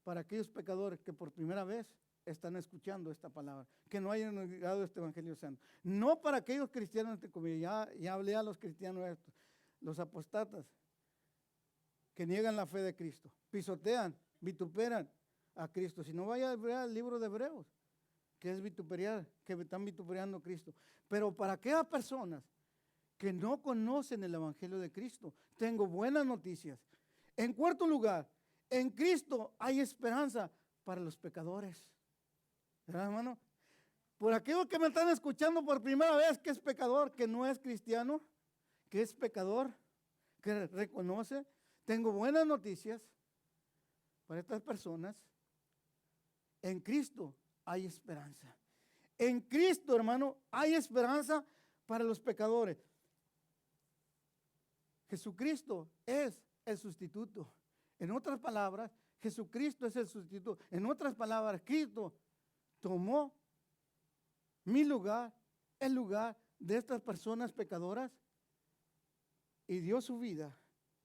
para aquellos pecadores que por primera vez están escuchando esta palabra, que no hayan llegado este Evangelio Santo. No para aquellos cristianos, ya hablé a los cristianos estos, los apostatas, que niegan la fe de Cristo, pisotean, vituperan a Cristo. Si no, vaya a ver el libro de Hebreos, que es vituperar, que están vituperando a Cristo. Pero para aquellas personas que no conocen el Evangelio de Cristo, tengo buenas noticias. En cuarto lugar, en Cristo hay esperanza para los pecadores. ¿Verdad, hermano? Por aquellos que me están escuchando por primera vez, que es pecador, que no es cristiano, que es pecador, que reconoce, tengo buenas noticias para estas personas. En Cristo hay esperanza. En Cristo, hermano, hay esperanza para los pecadores. Jesucristo es el sustituto. En otras palabras, Jesucristo es el sustituto. En otras palabras, Cristo tomó mi lugar, el lugar de estas personas pecadoras y dio su vida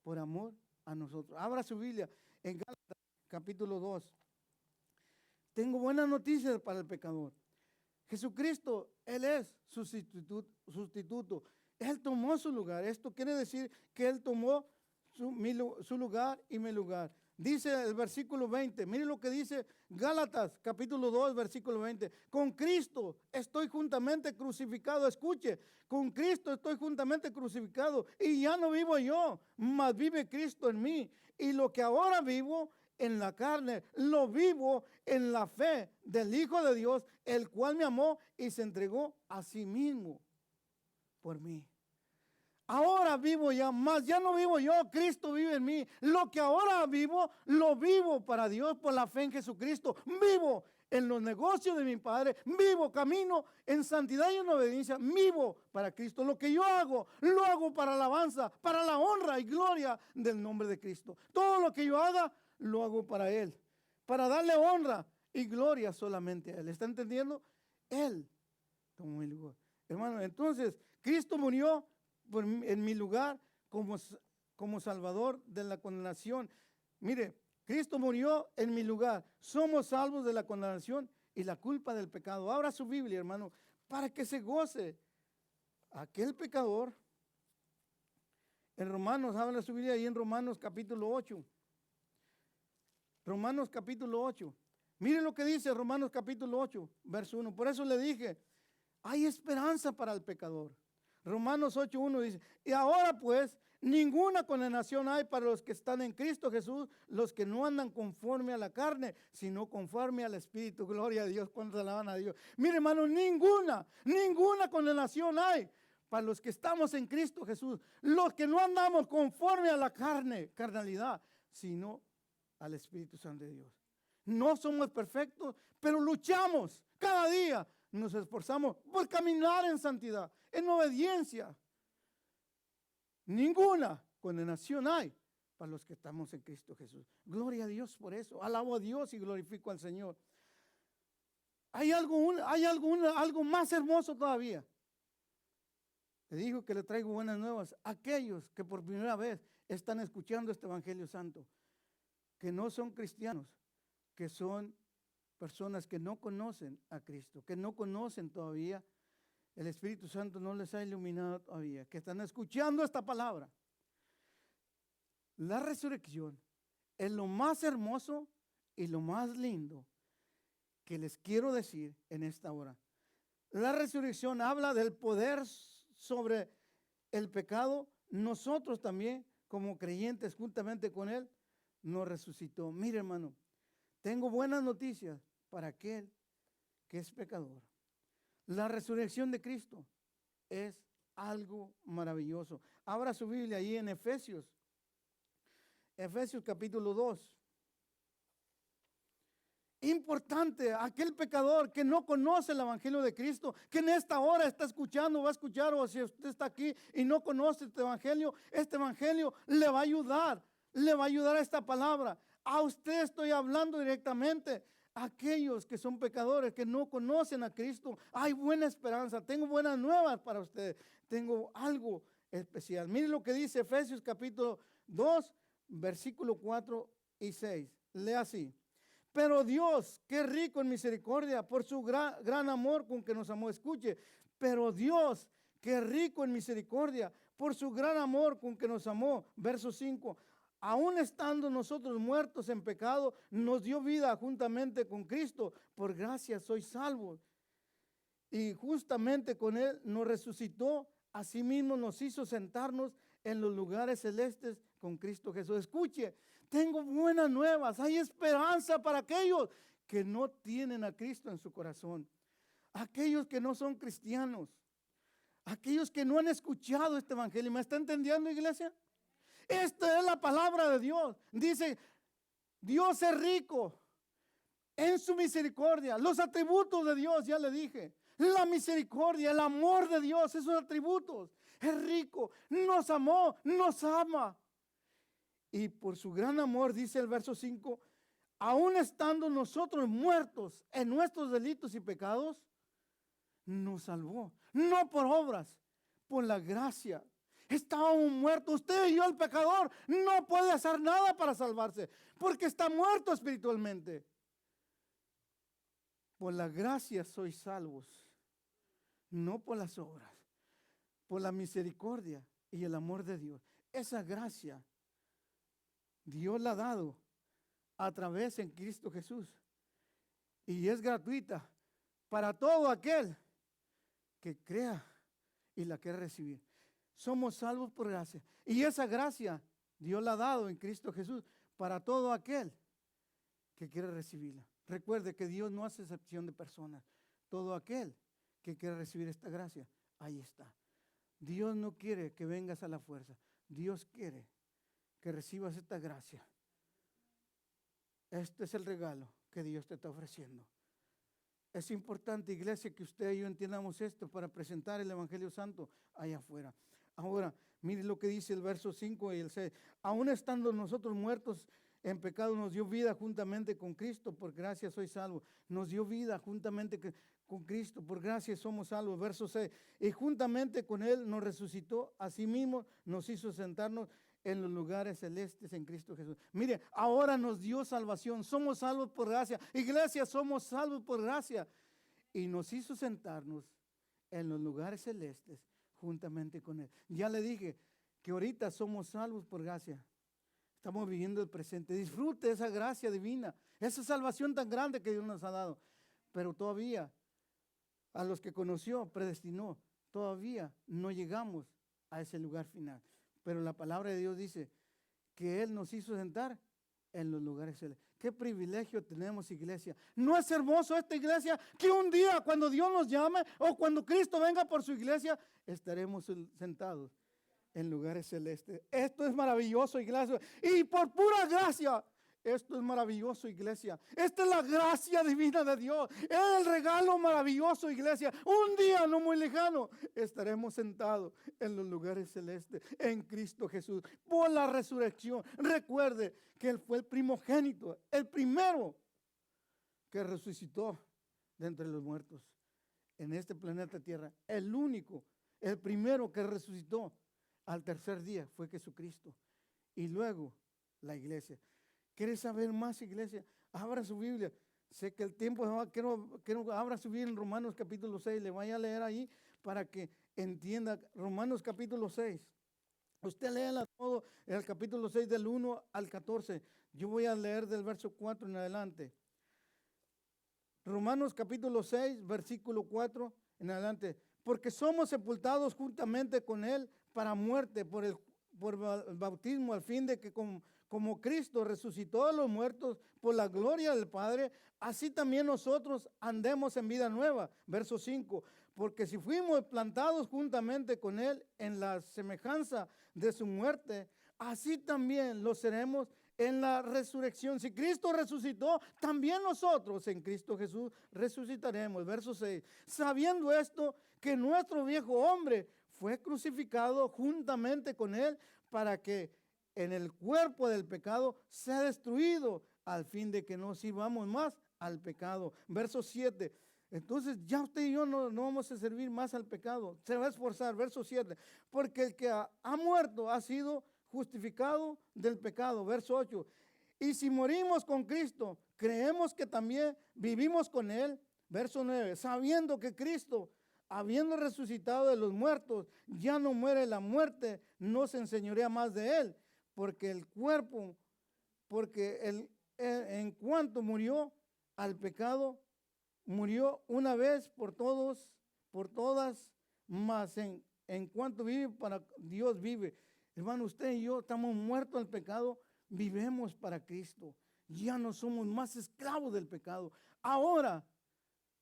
por amor a nosotros. Abra su Biblia en Gálatas capítulo 2. Tengo buenas noticias para el pecador. Jesucristo, Él es su sustituto. Él tomó su lugar. Esto quiere decir que Él tomó su lugar y mi lugar. Dice el versículo 20, mire lo que dice Gálatas capítulo 2, versículo 20. Con Cristo estoy juntamente crucificado. Escuche, con Cristo estoy juntamente crucificado y ya no vivo yo, mas vive Cristo en mí. Y lo que ahora vivo en la carne, lo vivo en la fe del Hijo de Dios, el cual me amó y se entregó a sí mismo por mí. Ahora vivo ya, más ya no vivo yo, Cristo vive en mí. Lo que ahora vivo, lo vivo para Dios por la fe en Jesucristo. Vivo en los negocios de mi Padre, vivo, camino en santidad y en obediencia, vivo para Cristo. Lo que yo hago, lo hago para alabanza, para la honra y gloria del nombre de Cristo. Todo lo que yo haga, lo hago para Él, para darle honra y gloria solamente a Él. ¿Está entendiendo? Él tomó mi lugar. Hermano, entonces, Cristo murió en mi lugar como Salvador de la condenación. Mire, Cristo murió en mi lugar. Somos salvos de la condenación y la culpa del pecado. Abra su Biblia, hermano, para que se goce aquel pecador. En Romanos, abra su Biblia ahí en Romanos capítulo 8. Romanos capítulo 8. Mire lo que dice Romanos capítulo 8, verso 1. Por eso le dije, hay esperanza para el pecador. Romanos 8:1 dice, y ahora pues ninguna condenación hay para los que están en Cristo Jesús, los que no andan conforme a la carne, sino conforme al Espíritu. Gloria a Dios, cuántos alaban a Dios. Mire, hermano, ninguna condenación hay para los que estamos en Cristo Jesús, los que no andamos conforme a la carnalidad, sino al Espíritu Santo de Dios. No somos perfectos, pero luchamos cada día nos esforzamos por caminar en santidad, en obediencia. Ninguna condenación hay para los que estamos en Cristo Jesús. Gloria a Dios por eso. Alabo a Dios y glorifico al Señor. Hay algo más hermoso todavía. Le digo que le traigo buenas nuevas a aquellos que por primera vez están escuchando este Evangelio Santo, que no son cristianos, que son personas que no conocen a Cristo, que no conocen todavía, el Espíritu Santo no les ha iluminado todavía, que están escuchando esta palabra. La resurrección es lo más hermoso y lo más lindo que les quiero decir en esta hora. La resurrección habla del poder sobre el pecado. Nosotros también, como creyentes, juntamente con Él, nos resucitó. Mire, hermano, tengo buenas noticias para aquel que es pecador. La resurrección de Cristo es algo maravilloso. Abra su Biblia ahí en Efesios capítulo 2. Importante, aquel pecador que no conoce el Evangelio de Cristo, que en esta hora está escuchando, va a escuchar, o si usted está aquí y no conoce este Evangelio le va a ayudar a esta palabra. A usted estoy hablando directamente. Aquellos que son pecadores, que no conocen a Cristo, hay buena esperanza, tengo buenas nuevas para ustedes, tengo algo especial. Miren lo que dice Efesios capítulo 2, versículo 4 y 6. Lea así. Pero Dios, que es rico en misericordia, por su gran amor con que nos amó. Escuche, pero Dios, que es rico en misericordia, por su gran amor con que nos amó. Verso 5. Aún estando nosotros muertos en pecado, nos dio vida juntamente con Cristo. Por gracia sois salvos. Y justamente con Él nos resucitó. Asimismo nos hizo sentarnos en los lugares celestes con Cristo Jesús. Escuche, tengo buenas nuevas. Hay esperanza para aquellos que no tienen a Cristo en su corazón. Aquellos que no son cristianos. Aquellos que no han escuchado este evangelio. ¿Me está entendiendo, iglesia? Esta es la palabra de Dios. Dice, Dios es rico en su misericordia. Los atributos de Dios, ya le dije. La misericordia, el amor de Dios, esos atributos. Es rico, nos amó, nos ama. Y por su gran amor, dice el verso 5, aún estando nosotros muertos en nuestros delitos y pecados, nos salvó. No por obras, por la gracia. Estábamos muertos. Usted y yo, el pecador, no puede hacer nada para salvarse, porque está muerto espiritualmente. Por la gracia sois salvos, no por las obras, por la misericordia y el amor de Dios. Esa gracia Dios la ha dado a través en Cristo Jesús. Y es gratuita para todo aquel que crea y la quiere recibir. Somos salvos por gracia. Y esa gracia Dios la ha dado en Cristo Jesús para todo aquel que quiere recibirla. Recuerde que Dios no hace excepción de personas. Todo aquel que quiere recibir esta gracia, ahí está. Dios no quiere que vengas a la fuerza. Dios quiere que recibas esta gracia. Este es el regalo que Dios te está ofreciendo. Es importante, iglesia, que usted y yo entendamos esto para presentar el Evangelio Santo allá afuera. Ahora, mire lo que dice el verso 5 y el 6. Aún estando nosotros muertos en pecado, nos dio vida juntamente con Cristo. Por gracia soy salvo. Nos dio vida juntamente con Cristo. Por gracia somos salvos. Verso 6. Y juntamente con Él nos resucitó. Asimismo nos hizo sentarnos en los lugares celestes en Cristo Jesús. Mire, ahora nos dio salvación. Somos salvos por gracia. Iglesia, somos salvos por gracia. Y nos hizo sentarnos en los lugares celestes juntamente con Él. Ya le dije que ahorita somos salvos por gracia. Estamos viviendo el presente. Disfrute esa gracia divina, esa salvación tan grande que Dios nos ha dado. Pero todavía, a los que conoció, predestinó, todavía no llegamos a ese lugar final. Pero la palabra de Dios dice que Él nos hizo sentar en los lugares celestes. Qué privilegio tenemos, iglesia. ¿No es hermoso esta iglesia? Que un día, cuando Dios nos llame o cuando Cristo venga por su iglesia, estaremos sentados en lugares celestes. Esto es maravilloso, iglesia. Y por pura gracia Esto es maravilloso, iglesia. Esta es la gracia divina de Dios. Es el regalo maravilloso, iglesia. Un día no muy lejano estaremos sentados en los lugares celestes en Cristo Jesús por la resurrección. Recuerde que Él fue el primogénito, el primero que resucitó de entre los muertos en este planeta Tierra. El único, el primero que resucitó al tercer día fue Jesucristo. Y luego la iglesia. ¿Quieres saber más, iglesia? Abra su Biblia. Sé que el tiempo se va. Quiero abra su Biblia en Romanos capítulo 6. Le vaya a leer ahí para que entienda. Romanos capítulo 6. Usted léala todo el capítulo 6 del 1 al 14. Yo voy a leer del verso 4 en adelante. Romanos capítulo 6, versículo 4 en adelante. Porque somos sepultados juntamente con Él para muerte por el bautismo, al fin de que como Cristo resucitó a los muertos por la gloria del Padre, así también nosotros andemos en vida nueva. Verso 5. Porque si fuimos plantados juntamente con Él en la semejanza de su muerte, así también lo seremos en la resurrección. Si Cristo resucitó, también nosotros en Cristo Jesús resucitaremos. Verso 6. Sabiendo esto, que nuestro viejo hombre fue crucificado juntamente con Él para que en el cuerpo del pecado sea destruido, al fin de que no sirvamos más al pecado. Verso 7. Entonces ya usted y yo no vamos a servir más al pecado. Se va a esforzar. Verso 7. Porque el que ha muerto ha sido justificado del pecado. Verso 8. Y si morimos con Cristo, creemos que también vivimos con Él. Verso 9. Sabiendo que Cristo, habiendo resucitado de los muertos, ya no muere, la muerte no se enseñorea más de Él. Porque el cuerpo, en cuanto murió al pecado, murió una vez por todas, mas en cuanto vive para Dios vive. Hermano, usted y yo estamos muertos al pecado, vivemos para Cristo. Ya no somos más esclavos del pecado. Ahora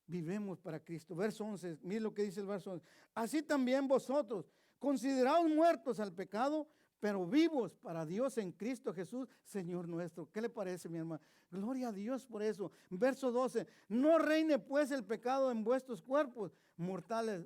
vivemos para Cristo. Verso 11, mire lo que dice el verso 11. Así también vosotros, considerados muertos al pecado, pero vivos para Dios en Cristo Jesús, Señor nuestro. ¿Qué le parece, mi hermano? Gloria a Dios por eso. Verso 12. No reine pues el pecado en vuestros cuerpos mortales,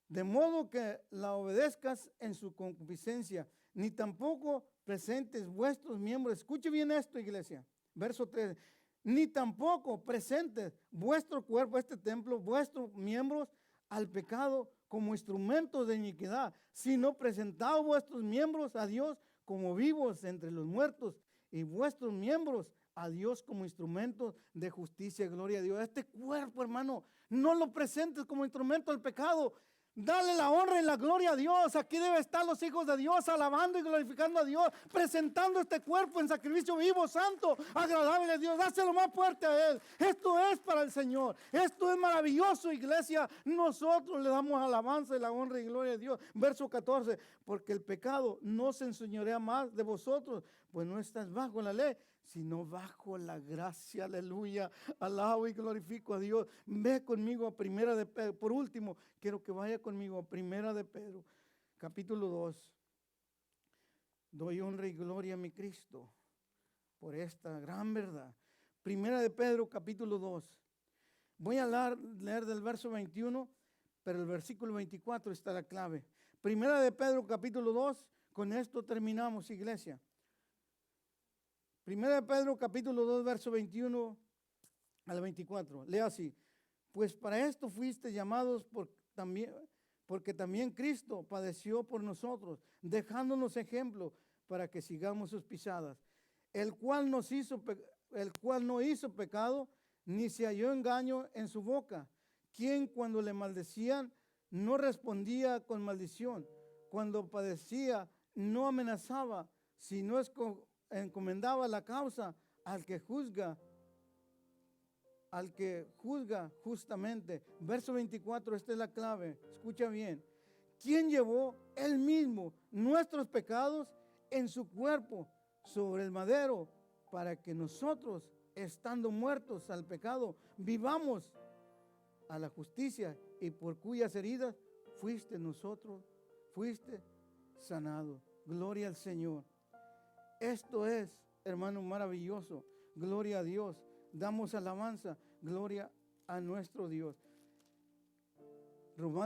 de modo que la obedezcas en su concupiscencia, ni tampoco presentes vuestros miembros. Escuche bien esto, iglesia. Verso 13. Ni tampoco presentes vuestro cuerpo, este templo, vuestros miembros al pecado como instrumentos de iniquidad, sino presentaos vuestros miembros a Dios como vivos entre los muertos y vuestros miembros a Dios como instrumentos de justicia. Gloria a Dios. Este cuerpo, hermano, no lo presentes como instrumento del pecado. Dale la honra y la gloria a Dios. Aquí deben estar los hijos de Dios alabando y glorificando a Dios, presentando este cuerpo en sacrificio vivo, santo, agradable a Dios. Dáselo más fuerte a Él. Esto es para el Señor. Esto es maravilloso, iglesia. Nosotros le damos alabanza y la honra y gloria a Dios. Verso 14. Porque el pecado no se enseñorea más de vosotros, pues no estás bajo la ley, sino bajo la gracia. Aleluya. Alabo y glorifico a Dios. Ve conmigo a Primera de Pedro. Por último, quiero que vaya conmigo a Primera de Pedro, capítulo 2. Doy honra y gloria a mi Cristo por esta gran verdad. Primera de Pedro, capítulo 2. Voy a leer del verso 21, pero el versículo 24 está la clave. Primera de Pedro, capítulo 2. Con esto terminamos, iglesia. Primera de Pedro, capítulo 2, verso 21 al 24. Lea así. Pues para esto fuiste llamados porque también Cristo padeció por nosotros, dejándonos ejemplo para que sigamos sus pisadas, el cual no hizo pecado, ni se halló engaño en su boca, quien cuando le maldecían no respondía con maldición, cuando padecía no amenazaba, sino encomendaba la causa al que juzga justamente. Verso 24, esta es la clave. Escucha bien. ¿Quién llevó él mismo nuestros pecados en su cuerpo sobre el madero para que nosotros, estando muertos al pecado, vivamos a la justicia, y por cuyas heridas fuiste sanado? Gloria al Señor. Esto es hermano, maravilloso. Gloria a Dios. Damos alabanza. Gloria a nuestro Dios. Romanos